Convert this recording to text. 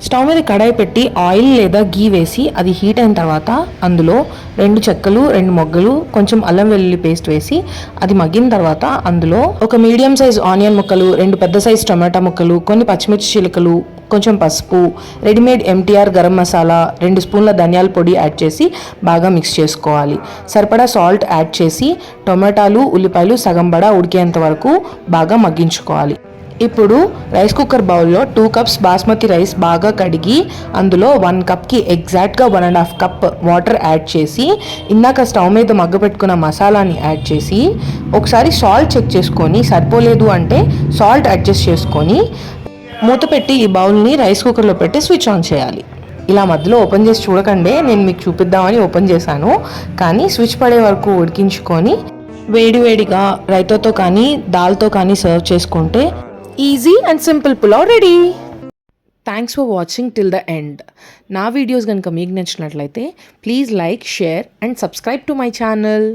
Stove మీద కడాయి పెట్టి oil లేదా గీ వేసి అది హీట్ అయిన తర్వాత అందులో 2 చెక్కలు, 2 మొగ్గలు, కొంచెం అల్లం వెల్లుల్లి పేస్ట్ వేసి అది మగ్గిన తర్వాత అందులో ఒక మీడియం సైజ్ ఆనియన్ ముక్కలు, 2 పెద్ద సైజ్ టమాటా ముక్కలు, కొన్ని పచ్చిమిర్చి చిలుకలు, కొంచెం పసుపు, రెడీమేడ్ ఎంటీఆర్ గరం మసాలా, 2 స్పూన్ల ధనియాల పొడి యాడ్ చేసి బాగా మిక్స్ చేసుకోవాలి. సరిపడా సాల్ట్ యాడ్ చేసి టొమాటాలు, ఉల్లిపాయలు సగం బడా ఉడికేంత వరకు బాగా మగ్గించుకోవాలి. ఇప్పుడు రైస్ కుక్కర్ బౌల్లో 2 కప్స్ బాస్మతి రైస్ బాగా కడిగి అందులో 1 కప్కి ఎగ్జాక్ట్గా 1.5 కప్ వాటర్ యాడ్ చేసి ఇందాక స్టవ్ మీద మగ్గపెట్టుకున్న మసాలాని యాడ్ చేసి ఒకసారి సాల్ట్ చెక్ చేసుకొని సరిపోలేదు అంటే సాల్ట్ అడ్జస్ట్ చేసుకొని మూత పెట్టి ఈ బౌల్ని రైస్ కుక్కర్లో పెట్టి స్విచ్ ఆన్ చేయాలి. ఇలా మధ్యలో ఓపెన్ చేసి చూడకండి, నేను మీకు చూపిద్దామని ఓపెన్ చేశాను. కానీ స్విచ్ పడే వరకు ఉడికించుకొని వేడివేడిగా రైతాతో కానీ దాల్తో కానీ సర్వ్ చేసుకుంటే easy and simple pulao ready. Thanks for watching till the end. నా వీడియోస్ కనుక మీకు నచ్చినట్లయితే please like, share and subscribe to my channel.